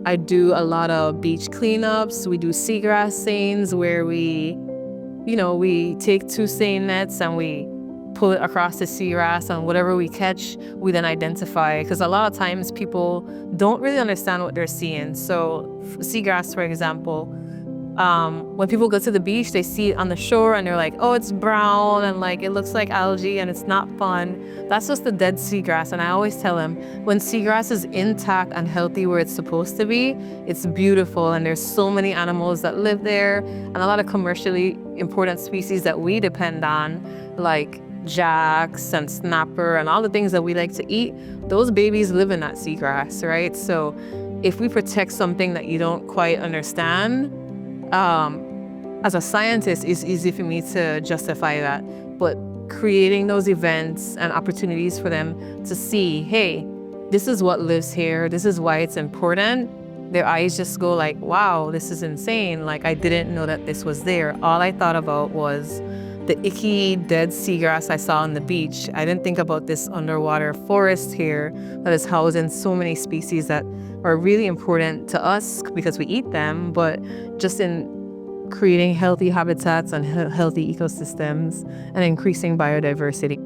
I do a lot of beach cleanups. We do seagrass seines where we take 2 seine nets and we pull it across the seagrass, and whatever we catch, we then identify. Because a lot of times people don't really understand what they're seeing. So seagrass, for example, when people go to the beach, they see it on the shore and they're like, oh, it's brown and like it looks like algae and it's not fun. That's just the dead seagrass. And I always tell them, when seagrass is intact and healthy where it's supposed to be, it's beautiful, and there's so many animals that live there, and a lot of commercially important species that we depend on, like jacks and snapper and all the things that we like to eat. Those babies live in that seagrass, right? So if we protect something that you don't quite understand, as a scientist, it's easy for me to justify that. But creating those events and opportunities for them to see, hey, this is what lives here, this is why it's important, their eyes just go like, wow, this is insane. Like, I didn't know that this was there. All I thought about was the icky dead seagrass I saw on the beach. I didn't think about this underwater forest here that is housing so many species that are really important to us because we eat them, but just in creating healthy habitats and healthy ecosystems and increasing biodiversity.